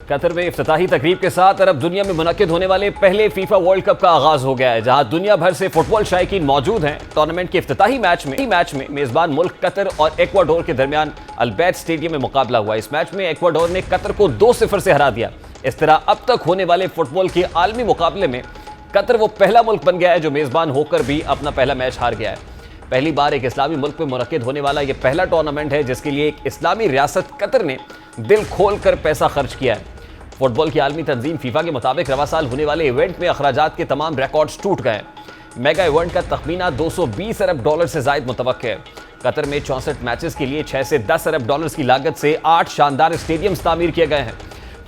قطر میں افتتاحی تقریب کے ساتھ عرب دنیا میں منعقد ہونے والے پہلے فیفا ورلڈ کپ کا آغاز ہو گیا ہے، جہاں دنیا بھر سے فٹ بال شائقین موجود ہیں۔ ٹورنامنٹ کے افتتاحی میچ میں میزبان ملک قطر اور ایکواڈور کے درمیان البیت اسٹیڈیم میں مقابلہ ہوا۔ اس میچ میں ایکواڈور نے قطر کو 2-0 سے ہرا دیا۔ اس طرح اب تک ہونے والے فٹ بال کے عالمی مقابلے میں قطر وہ پہلا ملک بن گیا ہے جو میزبان ہو کر بھی اپنا پہلا میچ ہار گیا ہے۔ پہلی بار ایک اسلامی ملک میں منعقد ہونے والا یہ پہلا ٹورنامنٹ ہے جس کے لیے ایک اسلامی ریاست قطر نے دل کھول کر پیسہ خرچ کیا ہے۔ فٹ بال کی عالمی تنظیم فیفا کے مطابق رواں سال ہونے والے ایونٹ میں اخراجات کے تمام ریکارڈز ٹوٹ گئے ہیں۔ میگا ایونٹ کا تخمینہ $220 ارب سے زائد متوقع ہے۔ قطر میں 64 میچز کے لیے 6 سے 10 ارب ڈالرز کی لاگت سے 8 شاندار اسٹیڈیمز تعمیر کیے گئے ہیں۔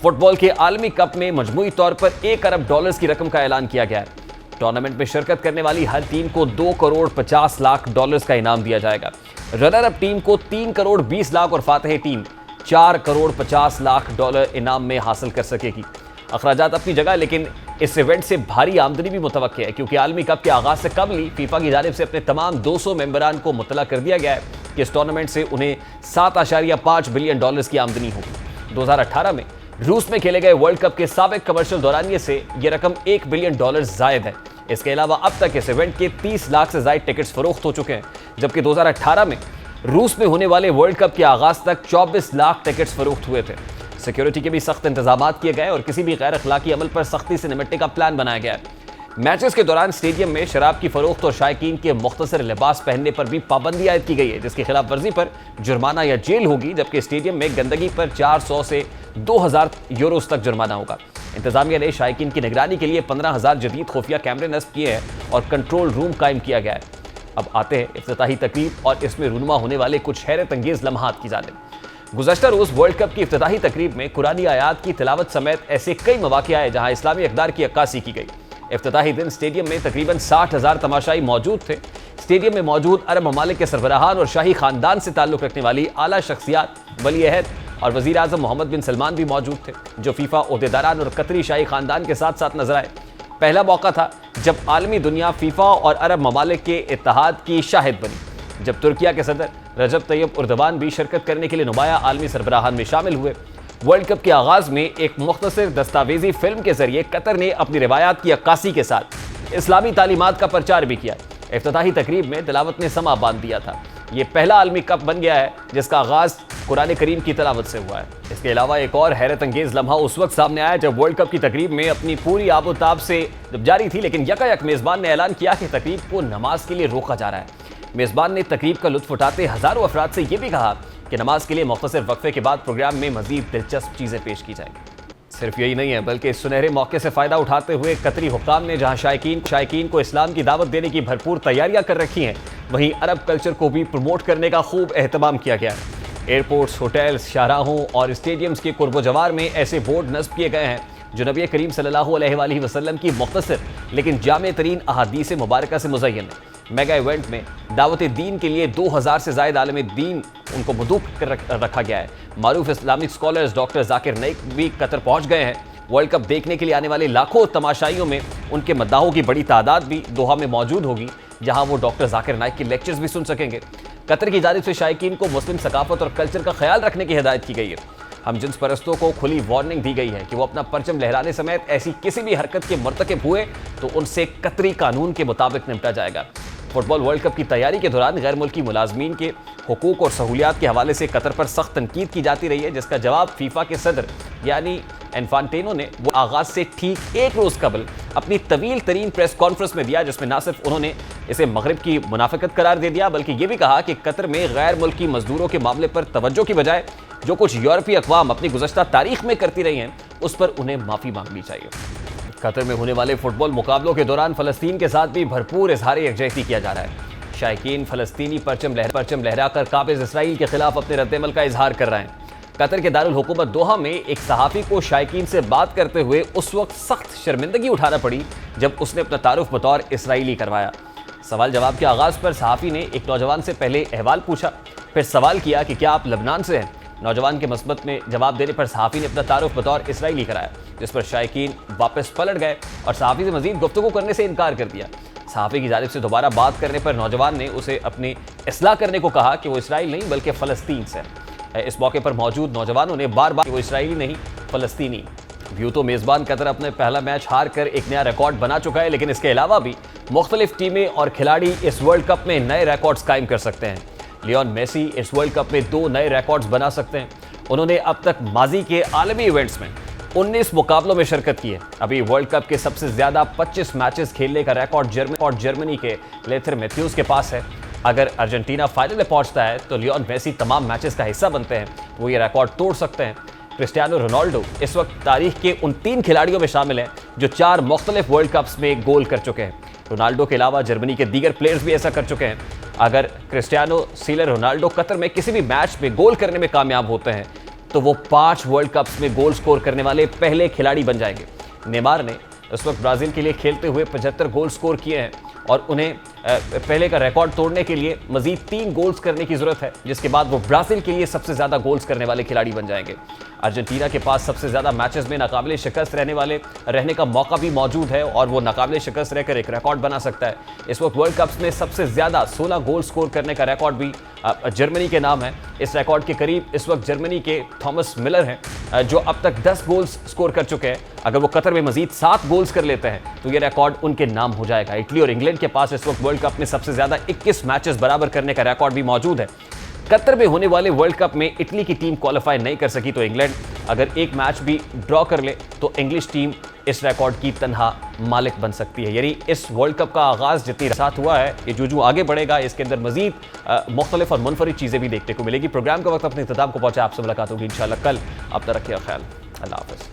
فٹ بال کے عالمی کپ میں مجموعی طور پر $1 ارب کی رقم کا اعلان کیا گیا ہے۔ ٹورنامنٹ میں شرکت کرنے والی ہر ٹیم کو $2.50 کا انعام دیا جائے گا۔ رنر اپ ٹیم کو $3.20 اور فاتح ٹیم $4.50 انعام میں حاصل کر سکے گی۔ اخراجات اپنی جگہ، لیکن اس ایونٹ سے بھاری آمدنی بھی متوقع ہے کیونکہ عالمی کپ کے آغاز سے قبل ہی فیفا کی جانب سے اپنے تمام 200 ممبران کو مطلع کر دیا گیا ہے کہ اس ٹورنامنٹ سے انہیں $7.5 بلین کی آمدنی ہوگی۔ 2018 میں روس میں کھیلے گئے ورلڈ کپ کے سابق کمرشل دورانیے سے یہ رقم $1 بلین زائد ہے۔ اس کے علاوہ اب تک اس ایونٹ کے 30 لاکھ سے زائد ٹکٹس فروخت ہو چکے ہیں، جبکہ 2018 میں روس میں ہونے والے ورلڈ کپ کے آغاز تک 24 لاکھ ٹکٹس فروخت ہوئے تھے۔ سیکیورٹی کے بھی سخت انتظامات کیے گئے اور کسی بھی غیر اخلاقی عمل پر سختی سے نمٹنے کا پلان بنایا گیا ہے۔ میچز کے دوران اسٹیڈیم میں شراب کی فروخت اور شائقین کے مختصر لباس پہننے پر بھی پابندی عائد کی گئی ہے، جس کی خلاف ورزی پر جرمانہ یا جیل ہوگی، جبکہ اسٹیڈیم میں گندگی پر 400 سے 2000 یوروز تک جرمانہ ہوگا۔ انتظامیہ نے شائقین کی نگرانی کے لیے 15,000 جدید خفیہ کیمرے نصب کیے ہیں اور کنٹرول روم قائم کیا گیا ہے۔ اب آتے ہیں افتتاحی تقریب اور اس میں رونما ہونے والے کچھ حیرت انگیز لمحات کی جانب۔ گزشتہ روز ورلڈ کپ کی افتتاحی تقریب میں قرآنی آیات کی تلاوت سمیت ایسے کئی مواقع آئے جہاں اسلامی اقدار کی عکاسی کی گئی۔ افتتاحی دن اسٹیڈیم میں تقریباً 60,000 تماشائی موجود تھے۔ اسٹیڈیم میں موجود عرب ممالک کے سربراہان اور شاہی خاندان سے تعلق رکھنے والی اعلیٰ شخصیات، ولی عہد اور وزیر اعظم محمد بن سلمان بھی موجود تھے، جو فیفا عہدیداران اور قطری شاہی خاندان کے ساتھ ساتھ نظر آئے۔ پہلا موقع تھا جب عالمی دنیا فیفا اور عرب ممالک کے اتحاد کی شاہد بنی، جب ترکیہ کے صدر رجب طیب اردوان بھی شرکت کرنے کے لیے نمایاں عالمی سربراہان میں شامل ہوئے۔ ورلڈ کپ کے آغاز میں ایک مختصر دستاویزی فلم کے ذریعے قطر نے اپنی روایات کی عکاسی کے ساتھ اسلامی تعلیمات کا پرچار بھی کیا۔ افتتاحی تقریب میں تلاوت نے سما باندھ دیا تھا۔ یہ پہلا عالمی کپ بن گیا ہے جس کا آغاز قرآن کریم کی تلاوت سے ہوا ہے۔ اس کے علاوہ ایک اور حیرت انگیز لمحہ اس وقت سامنے آیا جب ورلڈ کپ کی تقریب میں اپنی پوری آب و تاب سے جاری تھی، لیکن یکایک میزبان نے اعلان کیا کہ تقریب کو نماز کے لیے روکا جا رہا ہے۔ میزبان نے تقریب کا لطف اٹھاتے ہزاروں افراد سے یہ بھی کہا کہ نماز کے لیے مختصر وقفے کے بعد پروگرام میں مزید دلچسپ چیزیں پیش کی جائیں گی۔ صرف یہی نہیں ہے بلکہ اس سنہرے موقع سے فائدہ اٹھاتے ہوئے قطری حکام نے جہاں شائقین کو اسلام کی دعوت دینے کی بھرپور تیاریاں کر رکھی ہیں، وہیں عرب کلچر کو بھی پروموٹ کرنے کا خوب اہتمام کیا گیا ہے۔ ایئرپورٹس، ہوٹلز، شاہراہوں اور اسٹیڈیمز کے قرب و جوار میں ایسے بورڈ نصب کیے گئے ہیں جو نبی کریم صلی اللہ علیہ وآلہ وسلم کی مختصر لیکن جامع ترین احادیث مبارکہ سے مزین ہے۔ میگا ایونٹ میں دعوت دین کے لیے 2000 سے زائد عالم دین ان کو مدعو کر رکھا گیا ہے۔ معروف Islamic scholars doctor Zakir Naik بھی قطر پہنچ گئے ہیں۔ ورلڈ کپ دیکھنے کے لیے آنے والے لاکھوں تماشائیوں میں ان کے مداحوں کی بڑی تعداد بھی دوحہ میں موجود ہوگی، جہاں وہ ڈاکٹر ذاکر نائک کے لیکچرز بھی سن سکیں گے۔ قطر کی جانب سے شائقین کو مسلم ثقافت اور کلچر کا خیال رکھنے کی ہدایت کی گئی ہے۔ ہم جنس پرستوں کو کھلی وارننگ دی گئی ہے کہ وہ اپنا پرچم لہرانے سمیت ایسی کسی بھی حرکت کے مرتکب ہوئے تو ان سے قطری قانون کے مطابق نمٹا جائے گا۔ فٹ بال ورلڈ کپ کی تیاری کے دوران غیر ملکی ملازمین کے حقوق اور سہولیات کے حوالے سے قطر پر سخت تنقید کی جاتی رہی ہے، جس کا جواب فیفا کے صدر یعنی انفانٹینو نے وہ آغاز سے ٹھیک ایک روز قبل اپنی طویل ترین پریس کانفرنس میں دیا، جس میں نہ صرف انہوں نے اسے مغرب کی منافقت قرار دے دیا بلکہ یہ بھی کہا کہ قطر میں غیر ملکی مزدوروں کے معاملے پر توجہ کی بجائے جو کچھ یورپی اقوام اپنی گزشتہ تاریخ میں کرتی رہی ہیں اس پر انہیں معافی مانگنی چاہیے۔ قطر میں ہونے والے فٹ بال مقابلوں کے دوران فلسطین کے ساتھ بھی بھرپور اظہار یکجہتی کیا جا رہا ہے۔ شائقین فلسطینی پرچم لہرا کر قابض اسرائیل کے خلاف اپنے رد عمل کا اظہار کر رہے ہیں۔ قطر کے دارالحکومت دوحہ میں ایک صحافی کو شائقین سے بات کرتے ہوئے اس وقت سخت شرمندگی اٹھانا پڑی جب اس نے اپنا تعارف بطور اسرائیلی کروایا۔ سوال جواب کے آغاز پر صحافی نے ایک نوجوان سے پہلے احوال پوچھا، پھر سوال کیا کہ کیا آپ لبنان سے ہیں۔ نوجوان کے مثبت میں جواب دینے پر صحافی نے اپنا تعارف بطور اسرائیلی کرایا، جس پر شائقین واپس پلٹ گئے اور صحافی سے مزید گفتگو کرنے سے انکار کر دیا۔ صحافی کی جانب سے دوبارہ بات کرنے پر نوجوان نے اسے اپنی اصلاح کرنے کو کہا کہ وہ اسرائیل نہیں بلکہ فلسطین سے ہے۔ اس موقع پر موجود نوجوانوں نے بار بار وہ اسرائیلی نہیں فلسطینی. یوں تو میزبان قطر اپنے پہلا میچ ہار کر ایک نیا ریکارڈ بنا چکا ہے، لیکن اس کے علاوہ بھی مختلف ٹیمیں اور کھلاڑی اس ورلڈ کپ میں نئے ریکارڈز قائم کر سکتے ہیں. لیون میسی اس ورلڈ کپ میں 2 نئے ریکارڈز بنا سکتے ہیں. انہوں نے اب تک ماضی کے عالمی ایونٹس میں 19 مقابلوں میں شرکت کی ہے. ابھی ورلڈ کپ کے سب سے زیادہ 25 میچز کھیلنے کا ریکارڈ جرمنی کے لیتھر میتھیوز کے پاس ہے. اگر ارجنٹینا فائنل میں پہنچتا ہے تو لیون میسی تمام میچز کا حصہ بنتے ہیں، وہ یہ ریکارڈ توڑ سکتے ہیں. کرسٹیانو رونالڈو اس وقت تاریخ کے ان 3 کھلاڑیوں میں شامل ہیں جو 4 مختلف ورلڈ کپس میں گول کر چکے ہیں. رونالڈو کے علاوہ جرمنی کے دیگر پلیئرز بھی ایسا کر چکے ہیں. اگر کرسٹیانو سیلر رونالڈو قطر میں کسی بھی میچ میں گول کرنے میں کامیاب ہوتے ہیں تو وہ 5 ورلڈ کپس میں گول سکور کرنے والے پہلے کھلاڑی بن جائیں گے. نیمار نے اس وقت برازیل کے لیے کھیلتے ہوئے 75 گول سکور کیے ہیں اور انہیں پہلے کا ریکارڈ توڑنے کے لیے مزید 3 گولز کرنے کی ضرورت ہے، جس کے بعد وہ برازیل کے لیے سب سے زیادہ گولز کرنے والے کھلاڑی بن جائیں گے. ارجنٹینا کے پاس سب سے زیادہ میچز میں ناقابل شکست رہنے کا موقع بھی موجود ہے اور وہ ناقابل شکست رہ کر ایک ریکارڈ بنا سکتا ہے. اس وقت ورلڈ کپس میں سب سے زیادہ 16 گول سکور کرنے کا ریکارڈ بھی جرمنی کے نام ہے. اس ریکارڈ کے قریب اس وقت جرمنی کے تھامس ملر ہیں جو اب تک 10 گولز سکور کر چکے ہیں. اگر وہ قطر میں مزید 7 گولز کر لیتے ہیں تو یہ ریکارڈ ان کے نام ہو جائے گا. اٹلی اور انگلینڈ کے پاس اس وقت ورلڈ کپ میں سب سے زیادہ 21 میچز برابر کرنے کا ریکارڈ بھی موجود ہے. قطر میں ہونے والے ورلڈ کپ میں اٹلی کی ٹیم کوالیفائی نہیں کر سکی تو انگلینڈ اگر ایک میچ بھی ڈرا کر لے تو انگلش ٹیم اس ریکارڈ کی تنہا مالک بن سکتی ہے. یعنی اس ورلڈ کپ کا آغاز جتنی ساتھ ہوا ہے یہ جو آگے بڑھے گا اس کے اندر مزید مختلف اور منفرد چیزیں بھی دیکھنے کو ملے گی. پروگرام کا وقت اپنے اختتام کو پہنچا. آپ سے ملاقات ہوگی انشاءاللہ کل. اب تک رکھیے خیال. اللہ حافظ.